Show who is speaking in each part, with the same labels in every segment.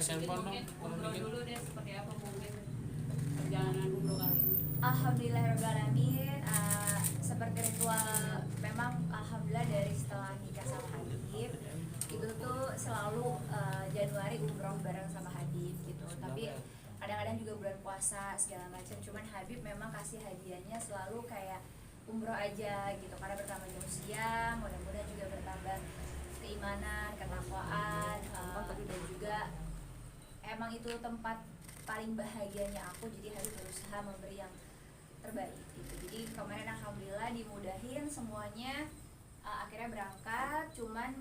Speaker 1: handphone dong.
Speaker 2: Ngobrol dulu deh seperti apa mungkin perjalanan umroh kali ini.
Speaker 3: Alhamdulillahirobbilalamin. Seperti ritual memang alhamdulillah dari setelah nikah sama Habib itu tuh selalu Januari umroh bareng sama Habib gitu. Tapi kadang-kadang juga bulan puasa segala macam. Cuman Habib memang kasih hadiahnya selalu kayak umroh aja gitu, karena bertambahnya usia, mudah-mudahan juga bertambah keimanan, ketakwaan, dan juga emang itu tempat paling bahagianya aku, jadi Habib berusaha memberi yang terbaik gitu. Jadi kemarin alhamdulillah dimudahin semuanya, akhirnya berangkat.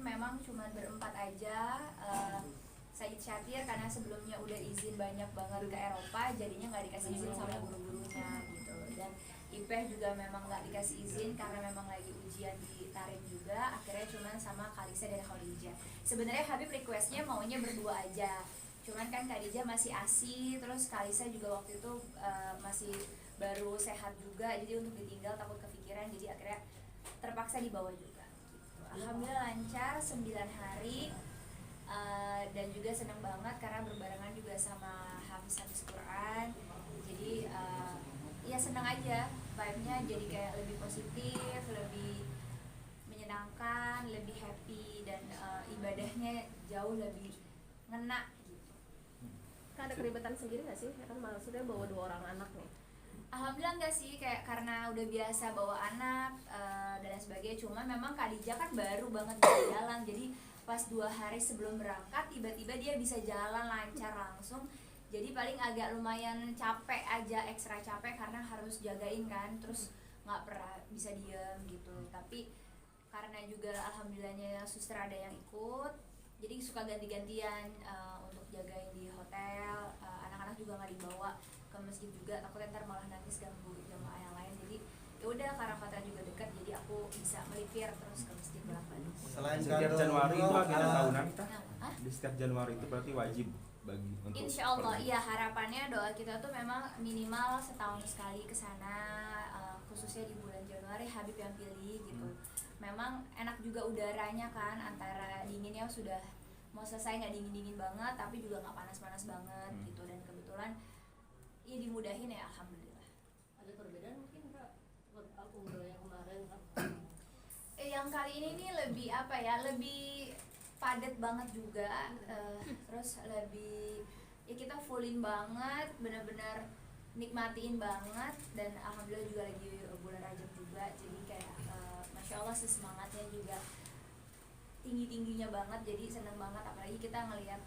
Speaker 3: Memang cuman berempat aja. Said Syatir karena sebelumnya udah izin banyak banget ke Eropa, jadinya nggak dikasih izin sama guru-gurunya gitu. Dan Ipeh juga memang nggak dikasih izin karena memang lagi ujian di Tarim juga. Akhirnya cuman sama Kalisa dan Khadijah. Sebenarnya Habib requestnya maunya berdua aja, cuman kan Khadijah masih ASI, terus Kalisa juga waktu itu masih baru sehat juga, jadi untuk ditinggal takut kepikiran, jadi akhirnya terpaksa dibawa juga gitu. Alhamdulillah lancar 9 hari. Dan juga senang banget karena berbarengan juga sama Hafiz Quran, jadi ya senang aja, vibe-nya jadi kayak lebih positif, lebih menyenangkan, lebih happy, dan ibadahnya jauh lebih ngena gitu.
Speaker 4: Kan ada keribetan sendiri nggak sih? Kan maksudnya bawa 2 orang anak nih.
Speaker 3: Alhamdulillah enggak sih, kayak karena udah biasa bawa anak dan lain sebagainya. Cuma memang Khadijah kan baru banget bisa jalan, jadi pas 2 hari sebelum berangkat tiba-tiba dia bisa jalan lancar langsung. Jadi paling agak lumayan capek aja, ekstra capek karena harus jagain kan, terus nggak pernah bisa diem gitu. Tapi karena juga alhamdulillahnya suster ada yang ikut, jadi suka ganti-gantian untuk jagain di hotel. Anak-anak juga nggak dibawa ke masjid juga, takutnya ntar malah nangis ganggu jamaah yang lain. Jadi ya udah, karena Fatra juga dekat, jadi aku bisa melipir terus ke masjid bolak-balik.
Speaker 5: Selain
Speaker 6: setiap Januari itu agenda tahunan kita. Di setiap Januari itu berarti wajib bagi untuk
Speaker 3: Insya Allah, iya harapannya doa kita tuh memang minimal setahun sekali ke sana, khususnya di bulan Januari Habib yang pilih gitu. Memang enak juga udaranya kan, antara dinginnya sudah mau selesai, nggak dingin-dingin banget tapi juga nggak panas-panas banget gitu. Dan kebetulan ya dimudahin ya alhamdulillah.
Speaker 2: Ada perbedaan mungkin Kak umroh yang kemarin Kak?
Speaker 3: Yang kali ini nih lebih apa ya, lebih padat banget juga, terus lebih ya kita fullin banget, benar-benar nikmatiin banget. Dan alhamdulillah juga lagi bulan Rajab juga, jadi kayak masya Allah sih semangatnya juga tinggi-tingginya banget, jadi seneng banget. Apalagi kita ngelihat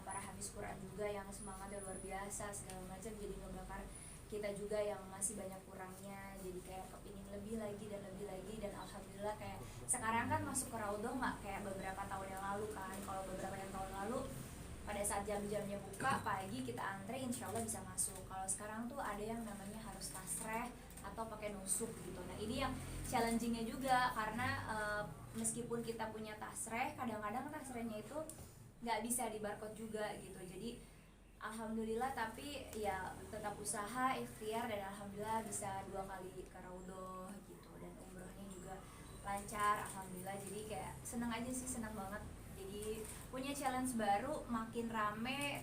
Speaker 3: para Hafiz Quran juga yang semangatnya luar biasa segala macam, jadi ngebakar kita juga yang masih banyak kurangnya, jadi kayak kepingin lebih lagi dan lebih lagi. Dan alhamdulillah kayak sekarang kan masuk ke Raudhah nggak kayak beberapa tahun yang lalu kan. Kalau beberapa tahun lalu pada saat jam-jamnya buka pagi kita antre insya Allah bisa masuk. Kalau sekarang tuh ada yang namanya harus tasreh atau pakai nusuk gitu. Nah ini yang challengingnya juga, karena meskipun kita punya tasreh, kadang-kadang tasrehnya itu nggak bisa di barcode juga gitu. Jadi alhamdulillah, tapi ya tetap usaha, ikhtiar, dan alhamdulillah bisa 2 kali ke Raudhah gitu. Dan umrohnya juga lancar alhamdulillah, jadi kayak seneng aja sih, seneng banget. Jadi punya challenge baru, makin rame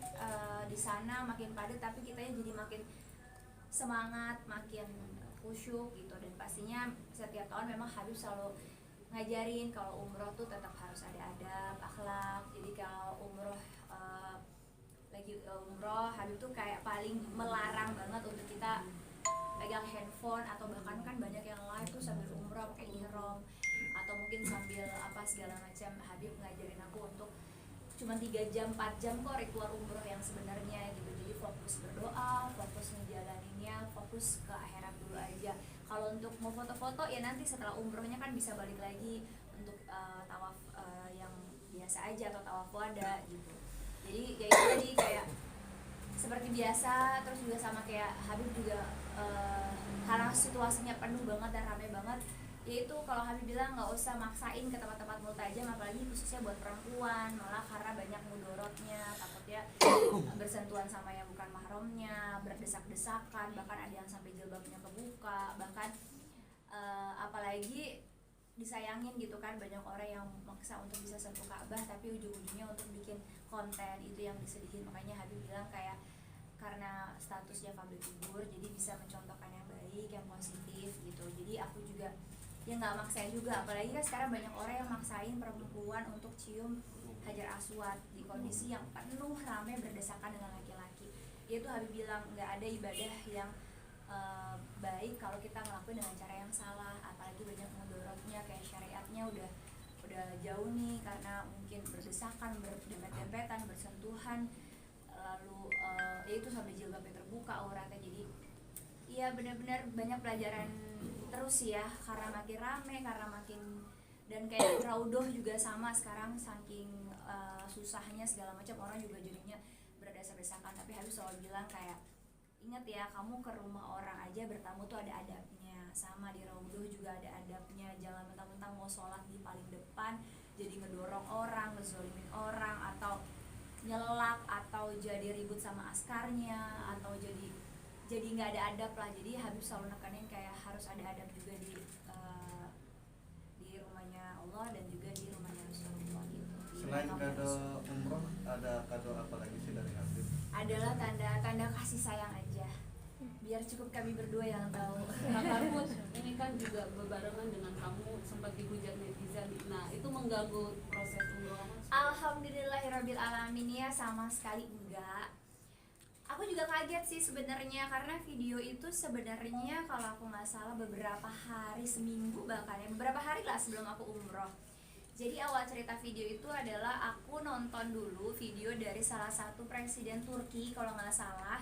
Speaker 3: di sana, makin padat, tapi kitanya jadi makin semangat, makin khusyuk gitu. Dan pastinya setiap tahun memang Habib selalu ngajarin kalau umroh tuh tetap harus ada adab, akhlak. Jadi kalau umroh lagi umroh, Habib tuh kayak paling melarang banget untuk kita pegang handphone, atau bahkan kan banyak yang live tuh sambil umroh pakai ihram atau mungkin sambil apa segala macam. Habib ngajarin aku untuk cuma 3 jam 4 jam kok ritual umroh yang sebenarnya gitu. Jadi fokus berdoa, fokus ngejalaninnya, fokus ke akhirat dulu aja. Kalau untuk mau foto-foto ya nanti setelah umrohnya kan bisa balik lagi untuk tawaf yang biasa aja atau tawaf wada gitu. Jadi ya itu tadi kayak seperti biasa. Terus juga sama kayak Habib juga karena situasinya penuh banget dan ramai banget, yaitu kalau Habib bilang nggak usah maksain ke tempat-tempat multajam, apalagi khususnya buat perempuan, malah karena banyak mudorotnya, takutnya bersentuhan sama yang bukan mahramnya, berdesak-desakan, bahkan ada yang sampai jilbabnya kebuka, bahkan apalagi disayangin gitu kan, banyak orang yang maksa untuk bisa sentuh Ka'bah tapi ujung-ujungnya untuk bikin konten itu yang disedihin. Makanya Habib bilang kayak karena statusnya public figure jadi bisa mencontohkan yang baik, yang positif gitu. Jadi aku juga ya nggak maksain juga, apalagi kan sekarang banyak orang yang maksain perempuan untuk cium hajar aswad di kondisi yang penuh ramai berdesakan dengan laki-laki. Itu Habib bilang nggak ada ibadah yang baik kalau kita ngelakuin dengan cara yang salah, apalagi banyak mudorotnya, kayak syariatnya udah jauh nih karena mungkin berdesakan, berdempet-dempetan, bersentuhan, lalu ya itu sampai jilbabnya terbuka auratnya. Jadi iya benar-benar banyak pelajaran terus ya, karena makin rame, karena makin, dan kayak raudoh juga sama sekarang saking susahnya segala macam, orang juga jadinya berdesak-desakan. Tapi Habib selalu bilang kayak ingat ya, kamu ke rumah orang aja bertamu tuh ada adabnya, sama di raudoh juga ada adabnya. Jangan mentang-mentang mau sholat di paling depan jadi ngedorong orang, ngezolimin orang, atau nyelak, atau jadi ribut sama askarnya, atau jadi nggak ada adab lah. Jadi Habib selalu nekanin kayak harus ada adab juga di rumahnya Allah dan juga di rumahnya Rasulullah gitu.
Speaker 1: Selain kado umroh, ada kado apa lagi sih dari Habib?
Speaker 3: Adalah tanda kasih sayang aja, biar cukup kami berdua yang tahu.
Speaker 2: Kak Put, ini kan juga berbarengan dengan kamu sempat dihujat netizen. Nah, itu mengganggu proses umroh Mas?
Speaker 3: Alhamdulillahirabbil alamin ya, sama sekali enggak. Aku juga kaget sih sebenarnya, karena video itu sebenarnya kalau aku nggak salah beberapa hari, seminggu bahkan ya, beberapa hari lah sebelum aku umroh. Jadi awal cerita video itu adalah aku nonton dulu video dari salah satu presiden Turki kalau nggak salah.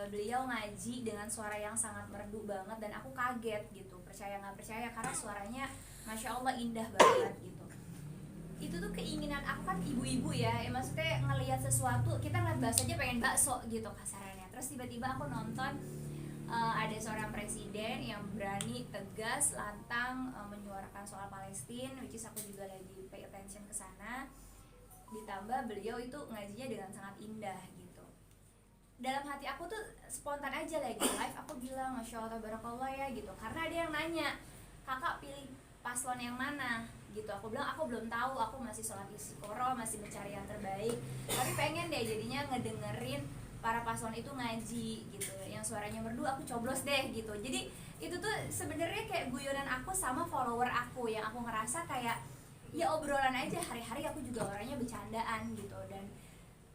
Speaker 3: Beliau ngaji dengan suara yang sangat merdu banget dan aku kaget gitu, percaya nggak percaya, karena suaranya Masya Allah indah banget gitu. Itu tuh keinginan aku, kan ibu-ibu ya, maksudnya ngelihat sesuatu, kita ngeliat bakso aja pengen bakso gitu kasarannya. Terus tiba-tiba aku nonton ada seorang presiden yang berani, tegas, lantang menyuarakan soal Palestina, which is aku juga lagi pay attention ke sana. Ditambah beliau itu ngajinya dengan sangat indah gitu. Dalam hati aku tuh spontan aja lagi live, aku bilang Masya Allah tabarakallah ya gitu, karena ada yang nanya, kakak pilih paslon yang mana gitu. Aku bilang aku belum tahu, aku masih sholat istiqoroh, masih mencari yang terbaik, tapi pengen deh jadinya ngedengerin para paslon itu ngaji gitu, yang suaranya merdu aku coblos deh gitu. Jadi itu tuh sebenarnya kayak guyonan aku sama follower aku, yang aku ngerasa kayak ya obrolan aja, hari-hari aku juga orangnya bercandaan gitu. Dan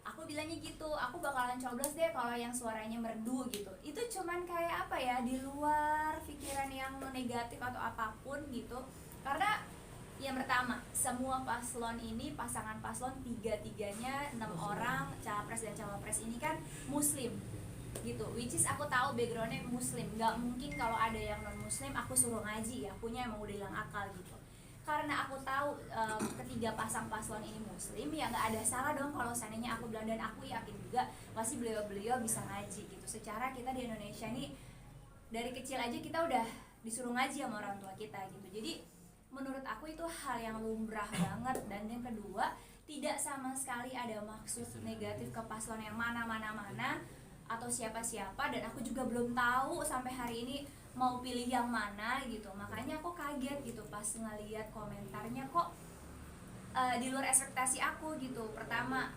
Speaker 3: aku bilangnya gitu, aku bakalan coblos deh kalau yang suaranya merdu gitu. Itu cuman kayak apa ya, di luar pikiran yang negatif atau apapun gitu. Karena yang pertama, semua paslon ini, pasangan paslon tiga-tiganya 6 orang capres dan cawapres ini kan muslim gitu, which is aku tahu backgroundnya muslim. Gak mungkin kalau ada yang non muslim aku suruh ngaji ya, punya emang udah hilang akal gitu. Karena aku tahu ketiga pasang paslon ini muslim, ya gak ada salah dong kalau seandainya aku bilang, dan aku yakin juga pasti beliau-beliau bisa ngaji gitu. Secara kita di Indonesia nih dari kecil aja kita udah disuruh ngaji sama orang tua kita gitu. Jadi menurut aku itu hal yang lumrah banget. Dan yang kedua, tidak sama sekali ada maksud negatif ke paslon yang mana atau siapa-siapa, dan aku juga belum tahu sampai hari ini mau pilih yang mana gitu. Makanya aku kaget gitu pas ngeliat komentarnya, kok di luar ekspektasi aku gitu. Pertama,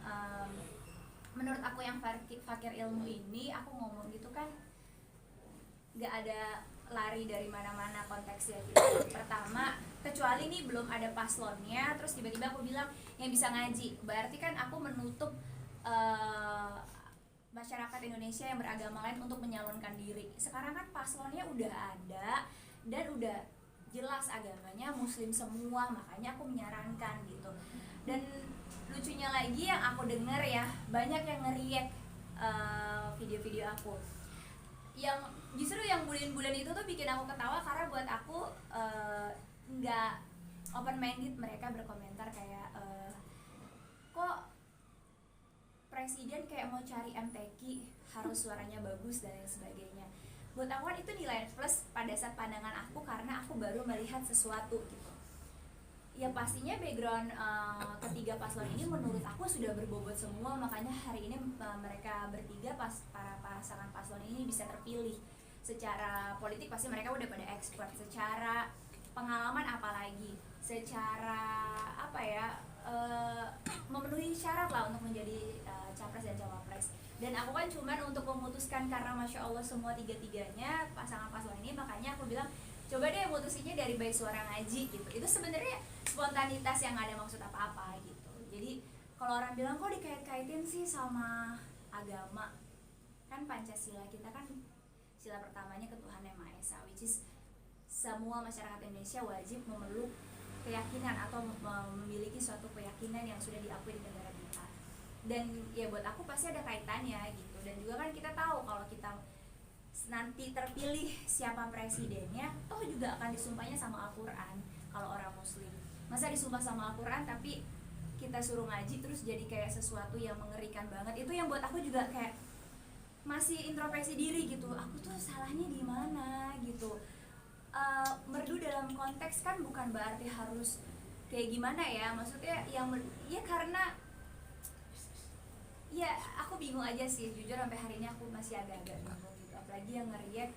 Speaker 3: menurut aku yang fakir ilmu ini, aku ngomong gitu kan gak ada lari dari mana-mana konteksnya gitu. Pertama, kecuali nih belum ada paslonnya, terus tiba-tiba aku bilang yang bisa ngaji, berarti kan aku menutup masyarakat Indonesia yang beragama lain untuk menyalonkan diri. Sekarang kan paslonnya udah ada dan udah jelas agamanya muslim semua, makanya aku menyarankan gitu. Dan lucunya lagi yang aku denger ya, banyak yang nge-react video-video aku, yang justru yang bulan-bulan itu tuh bikin aku ketawa, karena buat aku nggak open minded. Mereka berkomentar kayak kok presiden kayak mau cari MTQ, harus suaranya bagus dan lain sebagainya. Buat aku kan itu nilai plus pada saat pandangan aku, karena aku baru melihat sesuatu gitu. Ya pastinya background ketiga paslon ini menurut aku sudah berbobot semua, makanya hari ini mereka bertiga, para pasangan paslon ini bisa terpilih. Secara politik pasti mereka udah pada expert, secara pengalaman apalagi, secara apa ya, memenuhi syarat syarat lah untuk menjadi capres dan cawapres. Dan aku kan cuman untuk memutuskan karena masya Allah semua tiga-tiganya pasangan paslon ini, makanya aku bilang coba deh mutusinnya dari baik suara ngaji gitu. Itu sebenarnya spontanitas yang gak ada maksud apa-apa gitu. Jadi kalau orang bilang kok dikait-kaitin sih sama agama, kan Pancasila kita kan sila pertamanya ketuhanan yang Maha Esa, which is semua masyarakat Indonesia wajib memeluk keyakinan atau memiliki suatu keyakinan yang sudah diakui di negara kita. Dan ya buat aku pasti ada kaitannya gitu. Dan juga kan kita tahu kalau kita nanti terpilih siapa presidennya, toh juga akan disumpahnya sama Al-Quran kalau orang muslim. Masa disumpah sama Al-Quran tapi kita suruh ngaji terus jadi kayak sesuatu yang mengerikan banget. Itu yang buat aku juga kayak masih introspeksi diri gitu, aku tuh salahnya di mana gitu. Merdu dalam konteks kan bukan berarti harus kayak gimana ya, maksudnya yang ya karena ya aku bingung aja sih, jujur sampai hari ini aku masih agak-agak bingung gitu. Apalagi yang nge-react,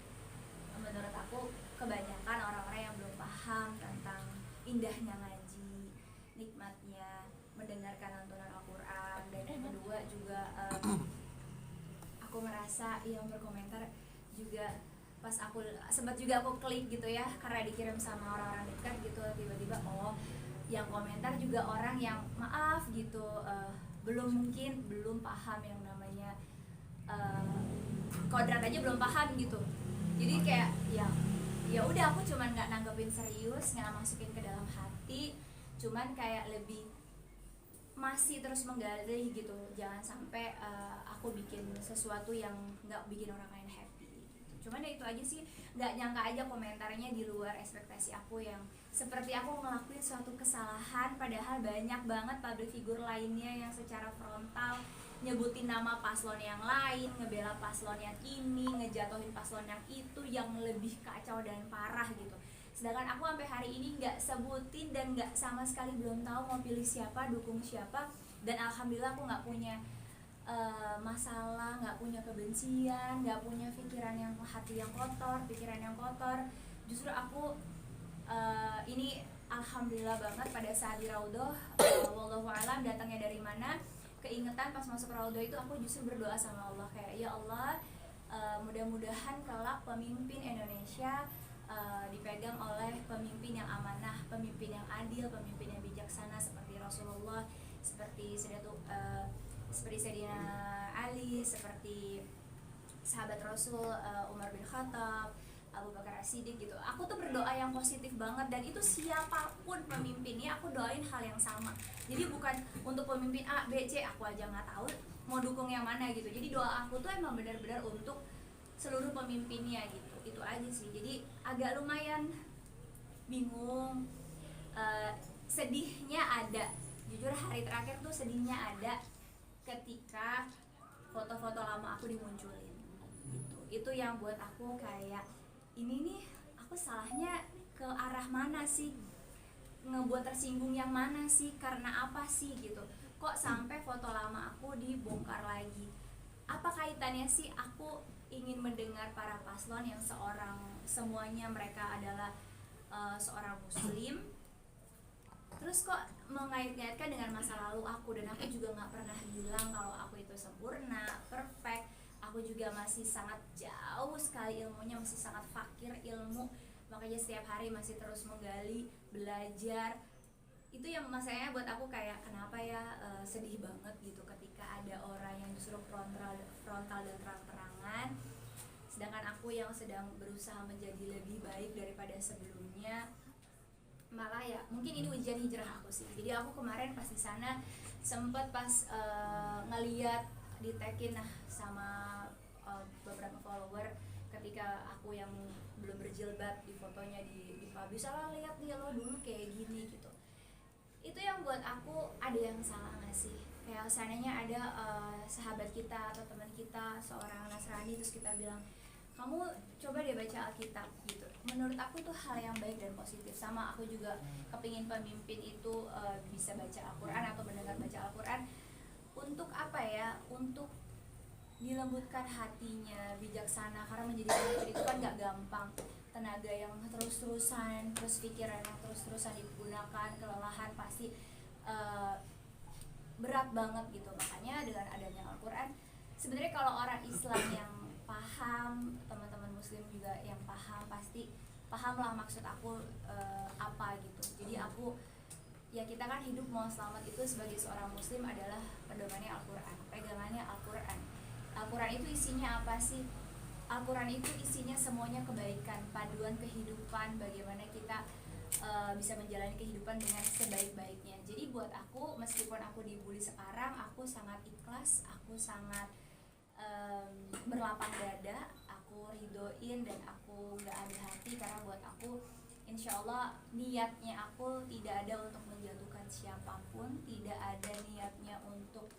Speaker 3: menurut aku kebanyakan orang-orang yang belum paham tentang indahnya ngaji, nikmatnya mendengarkan lantunan Al-Quran. Dan yang kedua juga aku merasa yang berkomentar juga pas aku sempat juga aku klik gitu ya, karena dikirim sama orang-orang dekat gitu, tiba-tiba oh yang komentar juga orang yang maaf gitu, belum paham yang namanya kodrat aja belum paham gitu. Jadi kayak ya udah aku cuman nggak nanggepin serius, nggak masukin ke dalam hati, cuman kayak lebih masih terus menggali gitu. Jangan sampai aku bikin sesuatu yang nggak bikin orang lain happy gitu. Cuman ya itu aja sih, nggak nyangka aja komentarnya di luar ekspektasi aku, yang seperti aku ngelakuin suatu kesalahan padahal banyak banget public figure lainnya yang secara frontal nyebutin nama paslon yang lain, ngebela paslon yang ini, ngejatuhin paslon yang itu yang lebih kacau dan parah gitu. Sedangkan aku sampai hari ini nggak sebutin dan nggak sama sekali belum tahu mau pilih siapa, dukung siapa. Dan alhamdulillah aku nggak punya masalah, nggak punya kebencian, nggak punya pikiran yang hati yang kotor, pikiran yang kotor. Justru aku ini alhamdulillah banget pada saat di Raudhoh, wallahu alam datangnya dari mana, keingetan pas masuk Raudhoh itu aku justru berdoa sama Allah kayak ya Allah, mudah-mudahan kelak pemimpin Indonesia dipegang oleh pemimpin yang amanah, pemimpin yang adil, pemimpin yang bijaksana seperti Rasulullah, seperti Sayyidina Ali, seperti sahabat Rasul Umar bin Khattab, Abu Bakar As-Siddiq gitu. Aku tuh berdoa yang positif banget, dan itu siapapun pemimpinnya aku doain hal yang sama. Jadi bukan untuk pemimpin A, B, C, aku aja nggak tahu mau dukung yang mana gitu. Jadi doa aku tuh emang benar-benar untuk seluruh pemimpinnya gitu. Itu aja sih. Jadi agak lumayan bingung, sedihnya ada. Jujur hari terakhir tuh sedihnya ada ketika foto-foto lama aku dimunculin gitu. Itu yang buat aku kayak ini nih aku salahnya ke arah mana sih, ngebuat tersinggung yang mana sih, karena apa sih gitu, kok sampai foto lama aku dibongkar lagi. Apa kaitannya sih aku ingin mendengar para paslon yang semuanya mereka adalah seorang muslim, terus kok mengait-ngaitkan dengan masa lalu aku. Dan aku juga nggak pernah bilang kalau aku itu sempurna, perfect. Aku juga masih sangat jauh sekali ilmunya, masih sangat fakir ilmu. Makanya setiap hari masih terus menggali, belajar. Itu yang masanya buat aku kayak kenapa ya sedih banget gitu ketika ada orang yang justru frontal dan terang-terangan, sedangkan aku yang sedang berusaha menjadi lebih baik daripada sebelumnya. Malah ya mungkin ini ujian hijrah aku sih. Jadi aku kemarin pas di sana sempet pas ngeliat di tagin sama beberapa follower ketika aku yang belum berjilbab di fotonya di publish, salah lihat nih lo dulu kayak gini gitu. Itu yang buat aku ada yang salah nggak sih? Kayak seandainya ada sahabat kita atau teman kita seorang Nasrani terus kita bilang kamu coba deh baca Alkitab gitu. Menurut aku tuh hal yang baik dan positif. Sama aku juga kepingin pemimpin itu bisa baca Al-Quran atau mendengar baca Al-Quran. Untuk apa ya? Untuk dilembutkan hatinya, bijaksana. Karena menjadi pemimpin itu kan gak gampang. Tenaga yang terus-terusan, terus pikiran yang terus-terusan digunakan, kelelahan pasti berat banget gitu. Makanya dengan adanya Al-Quran, sebenarnya kalau orang Islam yang paham, teman-teman Muslim juga yang paham, pasti paham lah maksud aku apa gitu. Jadi aku, ya kita kan hidup mau selamat itu sebagai seorang Muslim adalah pedomannya Al-Quran, pegangannya Al-Quran. Al-Quran itu isinya apa sih? Al-Quran itu isinya semuanya kebaikan, paduan kehidupan, bagaimana kita bisa menjalani kehidupan dengan sebaik-baiknya. Jadi buat aku, meskipun aku dibully sekarang, aku sangat ikhlas, aku sangat berlapang dada, aku ridoin dan aku gak ada hati, karena buat aku insya Allah niatnya aku tidak ada untuk menjatuhkan siapapun, tidak ada niatnya untuk,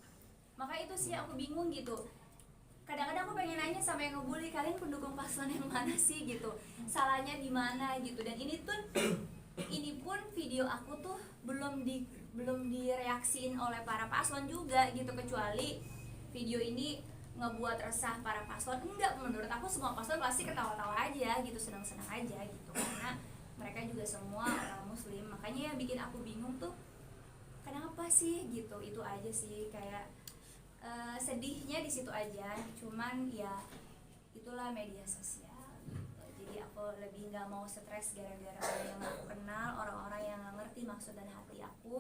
Speaker 3: maka itu sih aku bingung gitu. Kadang-kadang aku pengen nanya sama yang ngebully, kalian pendukung paslon yang mana sih gitu, salahnya di mana gitu. Dan ini pun video aku tuh belum direaksiin oleh para paslon juga gitu, kecuali video ini ngebuat resah para paslon. Enggak, menurut aku semua paslon pasti ketawa-tawa aja gitu, senang-senang aja gitu, karena mereka juga semua orang Muslim. Makanya yang bikin aku bingung tuh kenapa sih gitu, itu aja sih, kayak sedihnya di situ aja. Cuman ya itulah media sosial gitu. Jadi aku lebih nggak mau stres gara-gara orang yang aku kenal, orang-orang yang nggak ngerti maksud dan hati aku.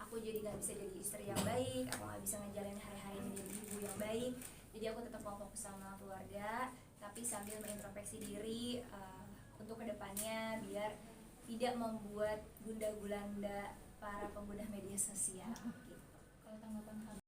Speaker 3: Aku jadi nggak bisa jadi istri yang baik, aku nggak bisa ngejalanin hari-hari menjadi ibu yang baik. Jadi aku tetap mau fokus sama keluarga, tapi sambil mengintrospeksi diri untuk kedepannya biar tidak membuat gundah gulana para pengguna media sosial gitu. Kalau tanggapan kamu?